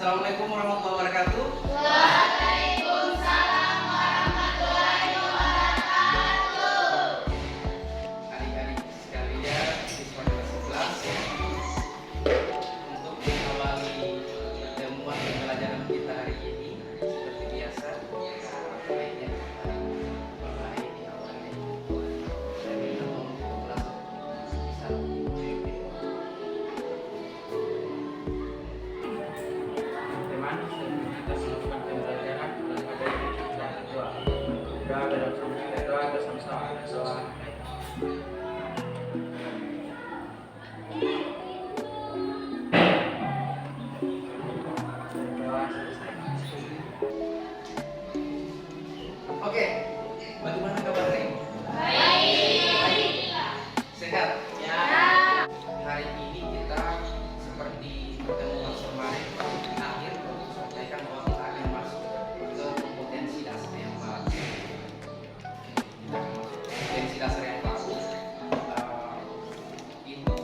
Assalamualaikum warahmatullahi wabarakatuh. Waalaikumsalam warahmatullahi wabarakatuh. Adik-adik sekalian, siswa kelas 11, untuk mengawali pertemuan pembelajaran kita hari ini, seperti biasa, baiknya mulai diawali dari nomor 12. Oke, bagaimana kabarnya? Baik. Sehat? Ya. Hari ini kita seperti pertemuan kemarin akhir sampaikan bahwa kita akan masuk ke kompetensi dasar yang baru. Kita akan masuk ke kompetensi dasar yang baru, itu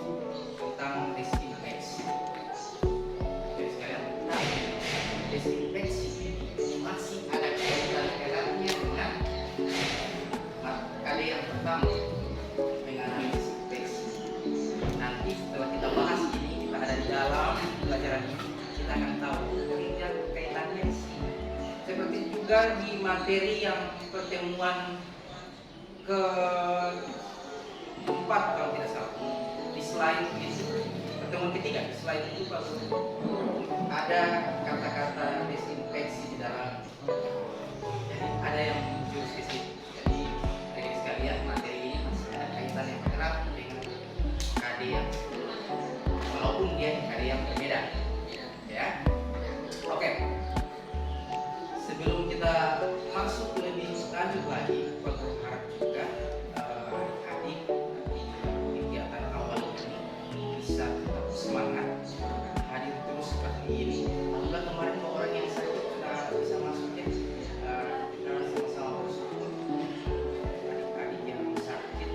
tentang desinfeksi. Oke sekalian, nah, desinfeksi masih ada kaitan eratnya dengan kali yang pertama, menganalisis desinfeksi. Nanti setelah kita bahas ini, kita ada di dalam pelajaran ini, kita akan tahu kemudian kaitannya sih. Seperti juga di materi yang pertemuan keempat kalau tidak salah, di slide itu, pertemuan ketiga, di slide itu ada kata-kata desinfeksi di dalam. Jadi ada yang muncul spesifik. Jadi adik sekalian, materi ini masih ada kaitan yang erat dengan KD yang walaupun dia KD yang berbeda, ya. Oke. Sebelum kita masuk lebih lanjut lagi, aku berharap juga adik di kegiatan awal ini bisa tetap semangat, hadir terus seperti ini. Alhamdulillah kemarin orang yang sakit sudah bisa masuk ya. Kita sama-sama bersyukur. Adik-adik yang sakit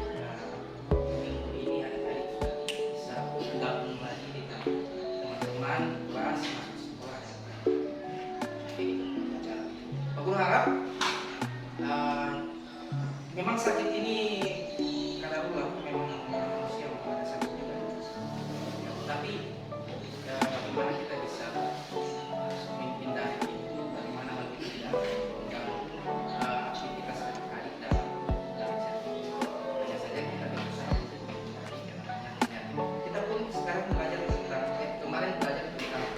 minggu ini adik-adik sudah bisa bergabung lagi dengan teman-teman kelas masuk sekolah yang baik. Oke, gitu acara. Aku berharap memang sakit ini kadarullah, memang manusia ada sakit juga. Tapi bagaimana kita bisa menghindari itu, bagaimana kita tidak mengganggu aktivitas adik-adik dalam belajar. Hanya saja kita berusaha untuk menghindari yang namanya penyakit. Kita pun sekarang belajar tentang kemarin belajar tentang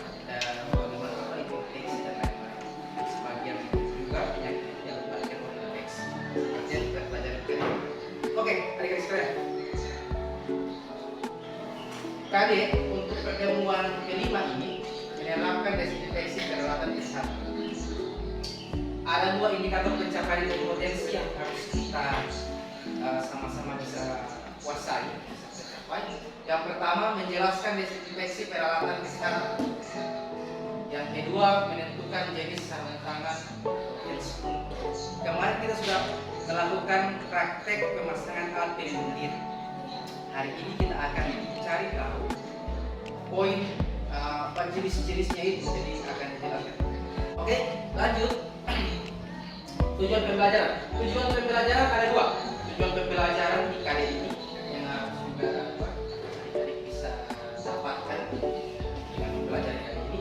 bagaimana apa itu infeksi dan lain-lain. Sebagian juga penyakit yang belajar oleh infeksi. Seperti yang kita pelajari kali. Oke, adik-adik sekalian. Tadi untuk pertemuan kelima ini menerapkan desinfeksi peralatan kesehatan. Ada dua indikator pencapaian kompetensi yang harus kita sama-sama bisa kuasai, bisa capai. Yang pertama, menjelaskan desinfeksi peralatan kesehatan. Yang kedua, menentukan jenis sarung tangan yang sesuai. Kemarin kita sudah melakukan praktek pemasangan alat pelindung diri. Hari ini kita akan cari tahu poin apa jenis-jenisnya itu, jadi akan dijelaskan. Oke, lanjut. Tujuan pembelajaran. Tujuan pembelajaran ada dua. Tujuan pembelajaran di kali ini yang harus juga adik-adik bisa dapatkan dengan mempelajari kali ini.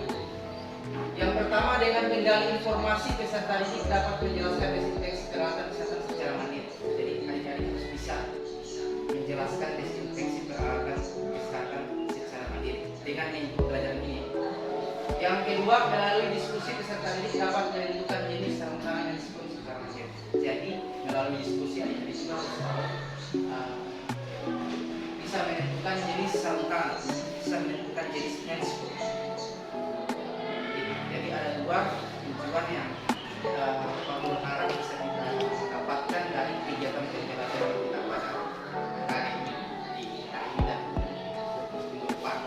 Yang pertama, dengan menggali informasi peserta didik dapat menjelaskan desinfeksi peralatan kesehatan secara mandiri. Jadi adik-adik harus bisa menjelaskan desinfeksi peralatan kesehatan secara mandiri dengan mengikuti pelajaran ini. Yang kedua, melalui diskusi peserta didik dapat menentukan jenis sarung tangan yang disebut secara mandiri. Jadi melalui diskusi adik-adik juga harus bisa menentukan jenis sarung tangan, bisa menentukan jenis menspun. Jadi ada dua tujuan yang kamu harap bisa kita dapatkan dari kegiatan pembelajaran yang kita pada hari ini di hari dan minggu depan.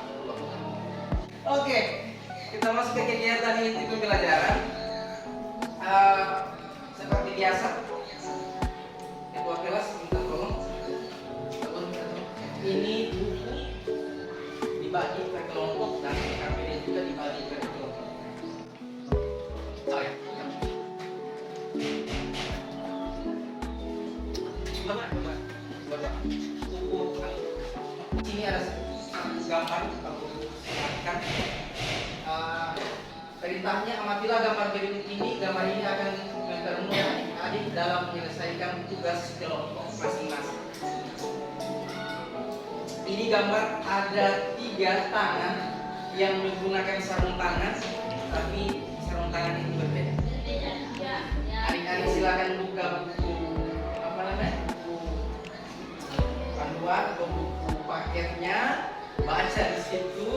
Oke, kita masuk ke kegiatan inti pembelajaran. Seperti biasa, ketua kelas minta tolong ini buku dibagi per kelompok dan KPD juga dibagi per kelompok. Sini ada gambar aku silakan. Perintahnya amatilah gambar berikut ini. Gambar ini akan mempermudah adik-adik dalam menyelesaikan tugas kelompok masing-masing. Ini gambar ada 3 tangan yang menggunakan sarung tangan, tapi sarung tangan ini berbeda. Adik-adik silakan buka buku buku panduan atau buku paketnya, baca di situ.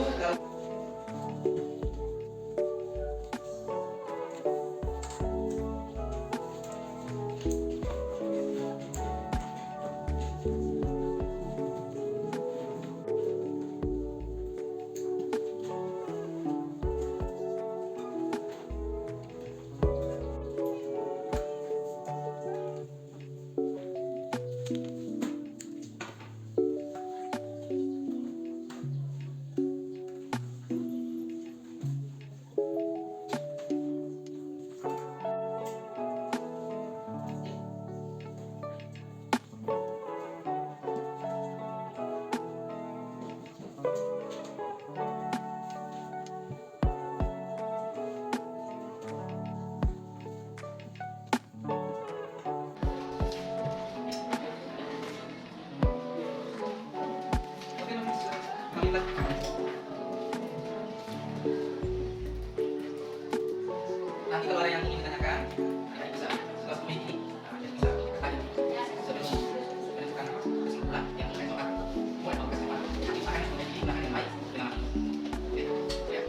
Nanti kalau ada yang ingin ditanyakan, ada bisa setelah memiliki, bisa tadi sebelum menentukan kesimpulan yang menentukan mulai mau kesimpulan. Nanti akan memiliki bahan yang baik dengan oke, ya.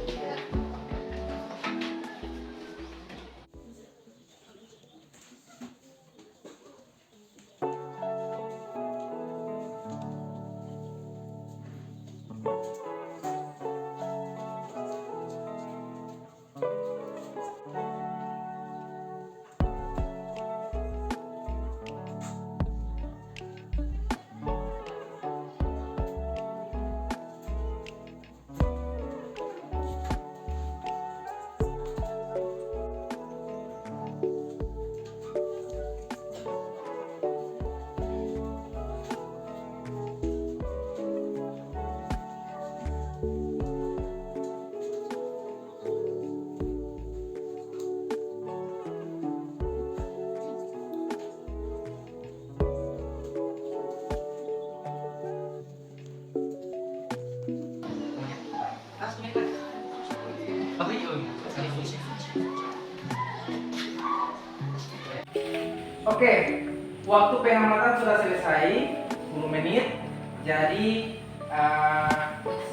Oke, waktu pengamatan sudah selesai 10 menit. Jadi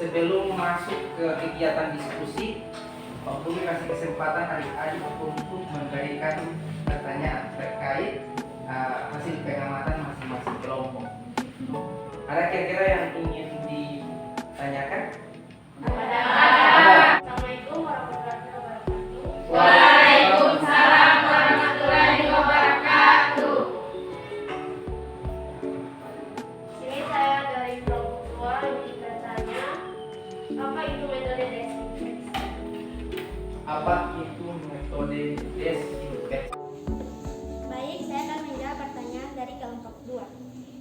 sebelum masuk ke kegiatan diskusi, Pak Bumi kasih kesempatan adik-adik untuk memberikan pertanyaan terkait hasil pengamatan masing-masing kelompok. Ada kira-kira yang ingin ditanyakan? Ada. Assalamualaikum warahmatullahi wabarakatuh. Waalaikumsalam warahmatullahi wabarakatuh. Ini saya dari kelompok 2 ingin bertanya, apa itu metode desinfeksi? Apa itu metode desinfeksi? Baik, saya akan menjawab pertanyaan dari kelompok 2.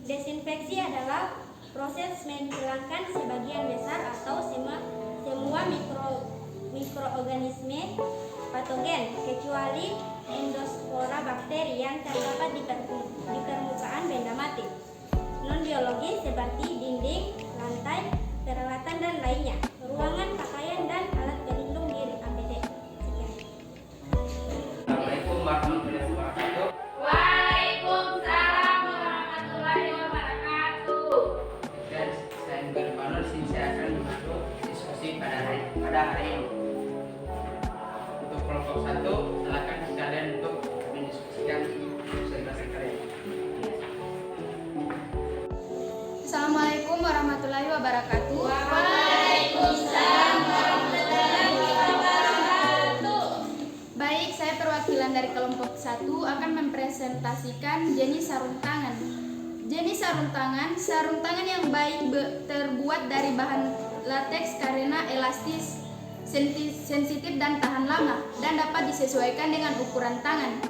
Desinfeksi adalah proses menghilangkan sebagian besar atau semua mikroorganisme patogen kecuali endospora bakteri yang terdapat di permukaan benda mati non biologis seperti dinding, lantai, peralatan dan lainnya, ruangan, pakaian dan alat pelindung diri APD. Sekian. Assalamualaikum warahmatullahi wabarakatuh. Waalaikumsalam warahmatullahi wabarakatuh. Dan saya Mbak Panul, sini saya akan masuk diskusi pada hari ini. Untuk kelompok 1, silakan sekalian untuk mendiskusikan presentasi kalian. Assalamualaikum warahmatullahi wabarakatuh. Waalaikumsalam warahmatullahi wabarakatuh. Baik, saya perwakilan dari kelompok 1 akan mempresentasikan jenis sarung tangan. Jenis sarung tangan yang baik terbuat dari bahan latex karena elastis, sensitif dan tahan lama, dan dapat disesuaikan dengan ukuran tangan.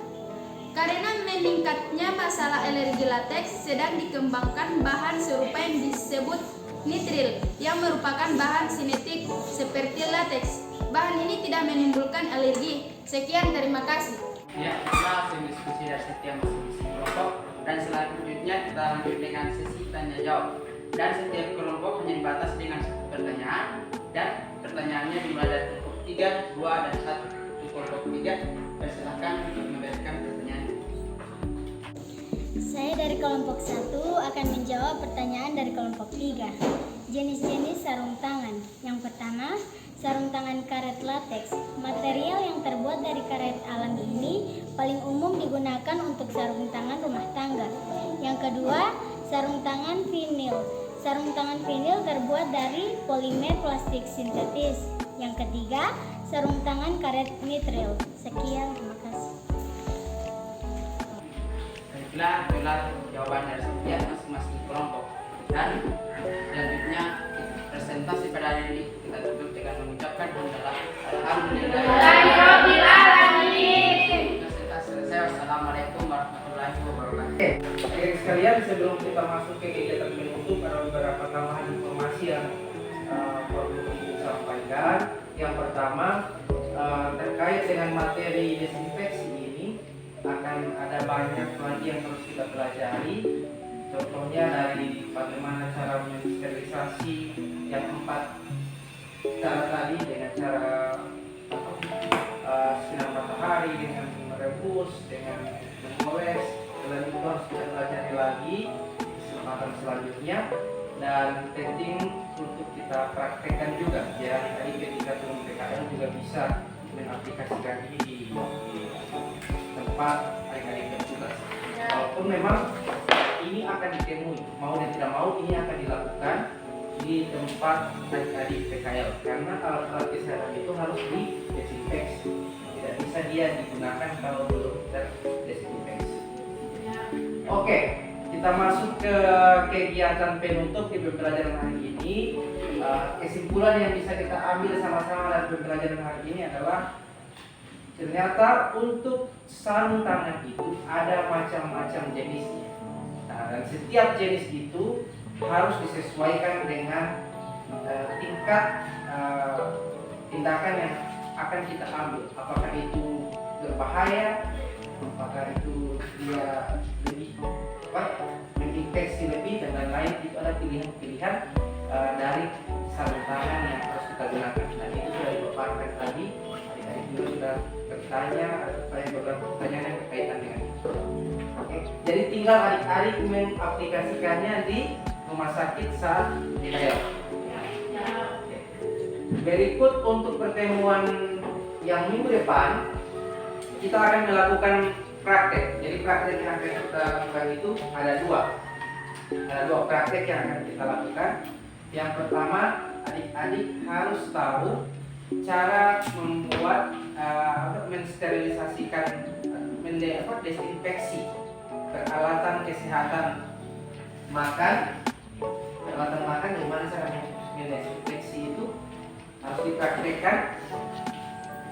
Karena meningkatnya masalah alergi lateks, sedang dikembangkan bahan serupa yang disebut nitril yang merupakan bahan sinetik seperti lateks. Bahan ini tidak menimbulkan alergi. Sekian, terima kasih. Ya, itulah hasil diskusi dari setiap masing-masing kelompok. Dan selanjutnya kita lanjut dengan sesi tanya jawab. Dan setiap kelompok hanya dibatasi dengan satu pertanyaan. Dan pertanyaannya dimulai dari kelompok 3, 2, dan 1. Untuk kelompok 3, silakan untuk memberikan pertanyaan. Saya dari kelompok 1 akan menjawab pertanyaan dari kelompok 3. Jenis-jenis sarung tangan. Yang pertama, sarung tangan karet lateks. Material yang terbuat dari karet alami ini paling umum digunakan untuk sarung tangan rumah tangga. Yang kedua, sarung tangan vinil. Sarung tangan vinil terbuat dari polimer plastik sintetis. Yang ketiga, sarung tangan karet nitril. Sekian, terima kasih. Itulah jawaban dari setiap masing-masing kelompok. Dan selanjutnya presentasi pada hari ini kita tutup dengan mengucapkan hamdalah Alhamdulillahirabbil alamin. Presentasi selesai. Wassalamualaikum warahmatullahi wabarakatuh. Adik sekalian, sebelum kita masuk ke kegiatan penutup, ada beberapa tambahan informasi yang perlu disampaikan. Yang pertama, terkait dengan materi desinfeksi ini akan ada banyak lagi yang terus kita pelajari. Contohnya dari bagaimana cara mensterilisasi yang 4 cara tadi, dengan cara sinar matahari, dengan merebus, dengan menggoles. Dan itu harus kita pelajari lagi di kesempatan selanjutnya. Dan penting untuk kita praktekkan juga, biar tadi ketika turun PKL juga bisa mengaplikasikan ini di tempat adik-adik bertugas. Walaupun memang ini akan ditemui, mau dan tidak mau ini akan dilakukan di tempat adik-adik PKL, karena alat-alat kesehatan itu harus didesinfeksi. Tidak bisa dia digunakan kalau belum terdesinfeksi. Oke, kita masuk ke kegiatan penutup di pembelajaran hari ini. Kesimpulan yang bisa kita ambil sama-sama dari pembelajaran hari ini adalah ternyata untuk sarung tangan itu ada macam-macam jenisnya. Nah, dan setiap jenis itu harus disesuaikan dengan tingkat tindakan yang akan kita ambil. Apakah itu berbahaya, apakah itu dia lebih menginfeksi lebih, dan lain-lain. Itu ada pilihan-pilihan dari sarung tangan yang harus kita gunakan. Dan itu sudah dipaparkan tadi. Adik-adik juga sudah bertanya, ada beberapa pertanyaan yang berkaitan dengan itu. Oke, jadi tinggal adik-adik mengaplikasikannya di rumah sakit saat PKL. Berikut untuk pertemuan yang minggu depan, kita akan melakukan praktek. Jadi praktek yang akan kita lakukan itu ada dua praktek yang akan kita lakukan. Yang pertama, adik-adik harus tahu cara membuat mensterilisasikan, desinfeksi peralatan kesehatan makan. Peralatan makan, gimana cara mendesinfeksi itu harus dipraktekkan.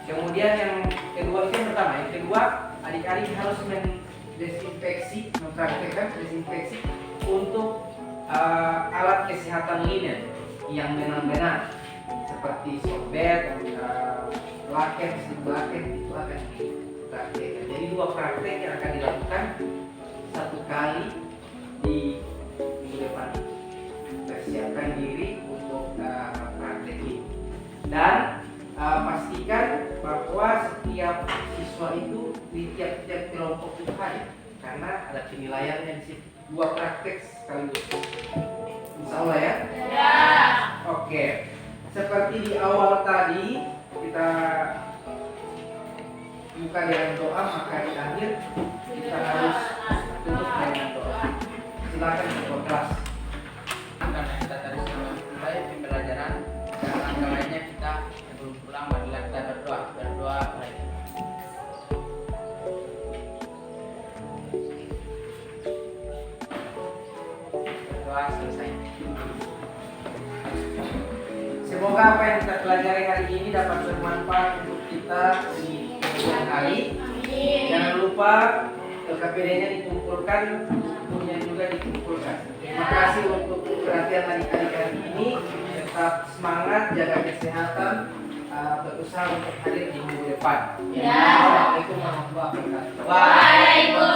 Kemudian yang kedua, itu yang pertama. Yang kedua, adik-adik harus mempraktekkan desinfeksi untuk alat kesehatan linen yang benar-benar seperti sorbet, laket, itu akan dipraktekkan. Jadi dua praktek yang akan dilakukan satu kali di minggu depan. Persiapkan diri untuk praktek ini. Dan pastikan bahwa setiap siswa itu di tiap-tiap kelompok itu hadir, karena ada penilaiannya di situ. Dua praktek sekaligus. Insya Allah ya? Ya. Oke. Seperti di awal tadi kita buka dengan doa, maka di akhir kita harus tutup dengan doa. Silakan ketua kelas. Karena kita tadi sudah mulai pembelajaran, dan langkah lainnya kita sebelum pulang marilah kita berdoa baik. Berdoa selesai. Semoga apa yang kita pelajari hari ini dapat bermanfaat untuk kita di kemudian hari. Jangan lupa KPD-nya dikumpulkan, bukunya juga dikumpulkan. Terima kasih untuk perhatian adik-adik hari ini. Tetap semangat, jaga kesehatan, berusaha untuk hadir di minggu depan. Ya. Assalamualaikum warahmatullahi wabarakatuh. Waalaikumsalam.